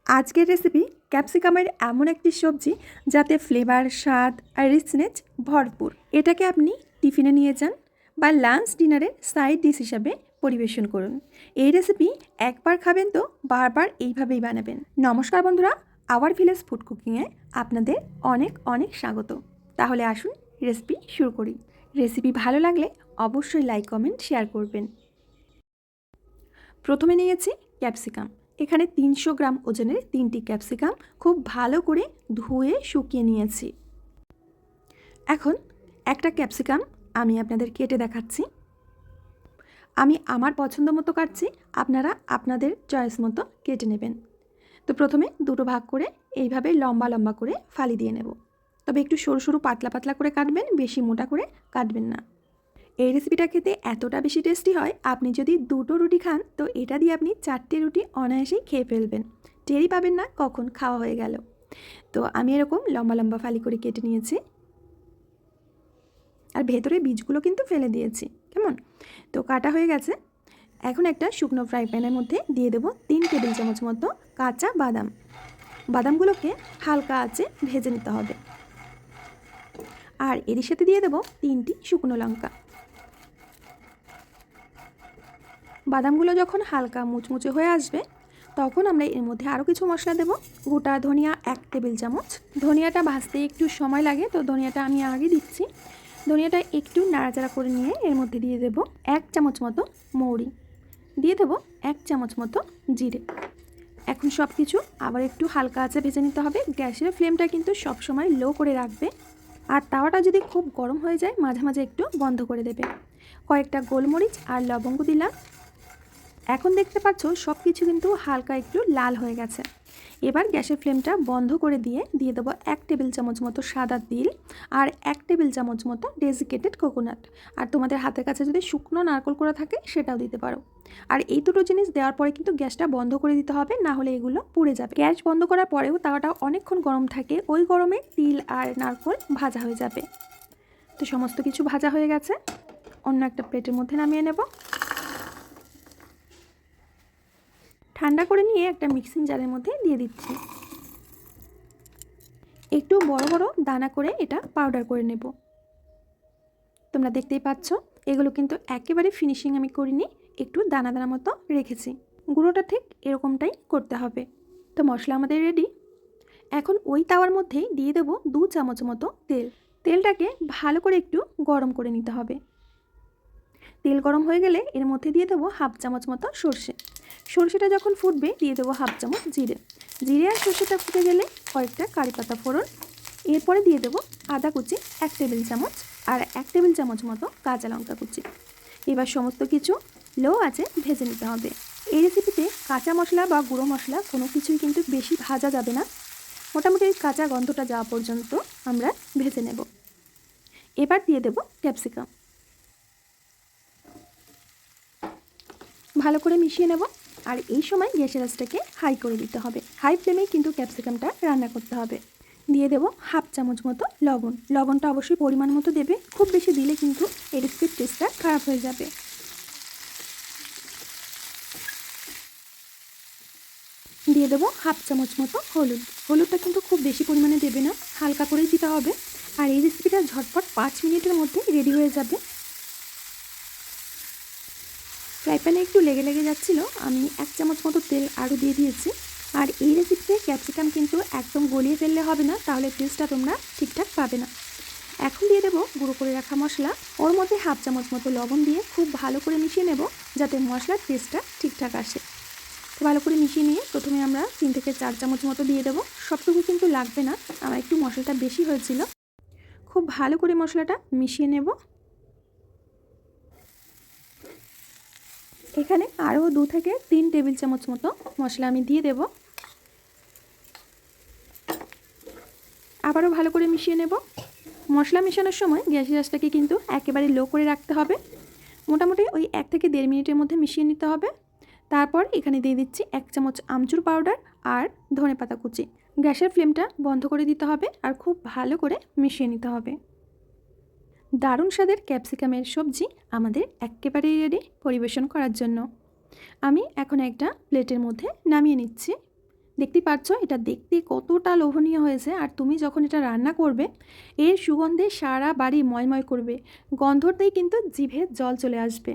আজকের রেসিপি ক্যাপসিকামের এমন একটি সবজি যাতে ফ্লেভার, স্বাদ আর রিচনেস ভরপুর। এটাকে আপনি টিফিনে নিয়ে যান বা লাঞ্চ ডিনারের সাইড ডিশ হিসাবে পরিবেশন করুন। এই রেসিপি একবার খাবেন তো বারবার এইভাবেই বানাবেন। নমস্কার বন্ধুরা, আওয়ার ভিলেজ ফুড কুকিংয়ে আপনাদের অনেক অনেক স্বাগত। তাহলে আসুন রেসিপি শুরু করি। রেসিপি ভালো লাগলে অবশ্যই লাইক, কমেন্ট, শেয়ার করবেন। প্রথমে নিয়েছি ক্যাপসিকাম। এখানে 300 গ্রাম ওজনের 3টি ক্যাপসিকাম খুব ভালো করে ধুয়ে শুকিয়ে নিয়েছি। এখন একটা ক্যাপসিকাম আমি আপনাদের কেটে দেখাচ্ছি। আমি আমার পছন্দ মতো কাটছি, আপনারা আপনাদের চয়েস মতো কেটে নেবেন। তো প্রথমে দুটো ভাগ করে এইভাবে লম্বা লম্বা করে ফালি দিয়ে নেব। তবে একটু সরু সরু পাতলা পাতলা করে কাটবেন, বেশি মোটা করে কাটবেন না। এই রেসিপিটা খেতে এতটা বেশি টেস্টি হয়, আপনি যদি দুটো রুটি খান তো এটা দিয়ে আপনি 4টে রুটি অনায়াসেই খেয়ে ফেলবেন, টেরই পাবেন না কখন খাওয়া হয়ে গেল। তো আমি এরকম লম্বা লম্বা ফালি করে কেটে নিয়েছি, আর ভেতরে বীজগুলো কিন্তু ফেলে দিয়েছি। কেমন? তো কাটা হয়ে গেছে। এখন একটা শুকনো ফ্রাই প্যানের মধ্যে দিয়ে দেবো 3 টেবিল চামচ মতো কাঁচা বাদাম। বাদামগুলোকে হালকা আঁচে ভেজে নিতে হবে। আর এর সাথে দিয়ে দেবো 3টি শুকনো লঙ্কা। বাদামগুলো যখন হালকা মুচমুচে হয়ে আসবে তখন আমরা এর মধ্যে আরও কিছু মশলা দেব। গোটা ধনিয়া 1 টেবিল চামচ। ধনিয়াটা ভাজতে একটু সময় লাগে, তো ধনিয়াটা আমি আগে দিচ্ছি। ধনিয়াটা একটু নাড়াচাড়া করে নিয়ে এর মধ্যে দিয়ে দেব 1 চামচ মতো মৌরি, দিয়ে দেব 1 চামচ মতো জিরে। এখন সব কিছু আবার একটু হালকা আঁচে ভেজে নিতে হবে। গ্যাসের ফ্লেমটা কিন্তু সবসময় লো করে রাখবে, আর তাওয়াটা যদি খুব গরম হয়ে যায় মাঝে মাঝে একটু বন্ধ করে দেবে। কয়েকটা গোলমরিচ আর লবঙ্গ দিলাম। এখন দেখতে পাচ্ছ সব কিছু কিন্তু হালকা একটু লাল হয়ে গেছে। এবার গ্যাসের ফ্লেমটা বন্ধ করে দিয়ে দেবো 1 টেবিল চামচ মতো সাদা তিল আর 1 টেবিল চামচ মতো ডেজিকেটেড কোকোনাট। আর তোমাদের হাতের কাছে যদি শুকনো নারকেল করা থাকে সেটাও দিতে পারো। আর এই দুটো জিনিস দেওয়ার পরে কিন্তু গ্যাসটা বন্ধ করে দিতে হবে, না হলে এগুলো পুড়ে যাবে। গ্যাস বন্ধ করার পরেও তাওয়াটা অনেকক্ষণ গরম থাকে, ওই গরমে তিল আর নারকেল ভাজা হয়ে যাবে। তো সমস্ত কিছু ভাজা হয়ে গেছে, অন্য একটা প্লেটের মধ্যে নামিয়ে নেব। ঠান্ডা করে নিয়ে একটা মিক্সিং জারের মধ্যে দিয়ে দিচ্ছি। একটু বড় বড় দানা করে এটা পাউডার করে নেব। তোমরা দেখতেই পাচ্ছ এগুলো কিন্তু একেবারে ফিনিশিং আমি করিনি, একটু দানা দানা মতো রেখেছি। গুঁড়োটা ঠিক এরকমটাই করতে হবে। তো মশলা আমাদের রেডি। এখন ওই তাওয়ার মধ্যেই দিয়ে দেব 2 চামচ মতো তেল। তেলটাকে ভালো করে একটু গরম করে নিতে হবে। তেল গরম হয়ে গেলে এর মধ্যে দিয়ে দেবো 1/2 চামচ মতো সর্ষে। সর্ষেটা যখন ফুটবে দিয়ে দেবো 1/2 চামচ জিরে। জিরে আর সর্ষেটা ফুটে গেলে কয়েকটা কারি পাতা ফোড়ন। এরপরে দিয়ে দেবো আদা কুচি 1 টেবিল চামচ আর 1 টেবিল চামচ মতো কাঁচা লঙ্কা কুচি। এবার সমস্ত কিছু লো আঁচে ভেজে নিতে হবে। এই রেসিপিতে কাঁচা মশলা বা গুঁড়ো মশলা কোনো কিছুই কিন্তু বেশি ভাজা যাবে না, মোটামুটি কাঁচা গন্ধটা যাওয়া পর্যন্ত আমরা ভেজে নেব। এবার দিয়ে দেবো ক্যাপসিকাম। ভালো করে মিশিয়ে নেব। আর এই সময় গ্যাসের আঁচটাকে হাই করে দিতে হবে। হাই ফ্লেমেই কিন্তু ক্যাপসিকামটা রান্না করতে হবে। দিয়ে দেবো 1/2 চামচ মতো লবণ। লবণটা অবশ্যই পরিমাণ মতো দেবে, খুব বেশি দিলে কিন্তু এই রেসিপির টেস্টটা খারাপ হয়ে যাবে। দিয়ে দেবো 1/2 চামচ মতো হলুদ। হলুদটা কিন্তু খুব বেশি পরিমাণে দেবে না, হালকা করেই দিতে হবে। আর এই রেসিপিটা ঝটপট 5 মিনিটের মধ্যে রেডি হয়ে যাবে। ফ্রাই প্যানে একটু লেগে লেগে যাচ্ছিলো, আমি 1 চামচ মতো তেল আরও দিয়ে দিয়েছি। আর এই রেসিপিতে ক্যাপসিকাম কিন্তু একদম গলিয়ে ফেললে হবে না, তাহলে টেস্টটা তোমরা ঠিকঠাক পাবে না। এখন দিয়ে দেবো গুঁড়ো করে রাখা মশলা। ওর মধ্যে 1/2 চামচ মতো লবণ দিয়ে খুব ভালো করে মিশিয়ে নেব, যাতে মশলার টেস্টটা ঠিকঠাক আসে। তো ভালো করে মিশিয়ে নিয়ে প্রথমে আমরা 3 থেকে 4 চামচ মতো দিয়ে দেবো। সবটুকু কিন্তু লাগবে না, আমার একটু মশলাটা বেশি হয়েছিল। খুব ভালো করে মশলাটা মিশিয়ে নেব। এখানে আরও 2 থেকে 3 টেবিল চামচ মতো মশলা আমি দিয়ে দেব। আবারও ভালো করে মিশিয়ে নেব। মশলা মেশানোর সময় গ্যাসের আঁচটাকে কিন্তু একেবারে লো করে রাখতে হবে। মোটামুটি ওই 1 থেকে 1.5 মিনিটের মধ্যে মিশিয়ে নিতে হবে। তারপর এখানে দিয়ে দিচ্ছি 1 চামচ আমচুর পাউডার আর ধনেপাতা কুচি। গ্যাসের ফ্লেমটা বন্ধ করে দিতে হবে আর খুব ভালো করে মিশিয়ে নিতে হবে। দারুণ স্বাদের ক্যাপসিকামের সবজি আমাদের একেবারেই রেডি পরিবেশন করার জন্য। আমি এখন একটা প্লেটের মধ্যে নামিয়ে নিচ্ছি। দেখতেই পাচ্ছ এটা দেখতে কতটা লোভনীয় হয়েছে। আর তুমি যখন এটা রান্না করবে এর সুগন্ধে সারা বাড়ি ময়ময় করবে, গন্ধতেই কিন্তু জিভে জল চলে আসবে।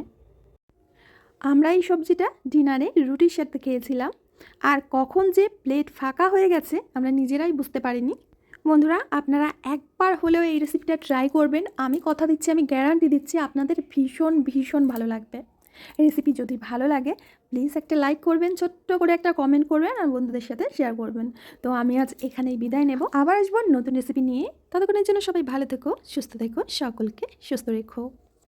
আমরা এই সবজিটা ডিনারে রুটির সাথে খেয়েছিলাম, আর কখন যে প্লেট ফাঁকা হয়ে গেছে আমরা নিজেরাই বুঝতে পারিনি। বন্ধুরা, আপনারা একবার হলেও এই রেসিপিটা ট্রাই করবেন, আমি কথা দিচ্ছি, আমি গ্যারান্টি দিচ্ছি আপনাদের ভীষণ ভীষণ ভালো লাগবে। রেসিপি যদি ভালো লাগে প্লিজ একটা লাইক করবেন, ছোট্ট করে একটা কমেন্ট করবেন, আর বন্ধুদের সাথে শেয়ার করবেন। তো আমি আজ এখানেই বিদায় নেব, আবার আসবো নতুন রেসিপি নিয়ে। ততক্ষণের জন্য সবাই ভালো থেকো, সুস্থ থেকো, সকলকে সুস্থ রেখো।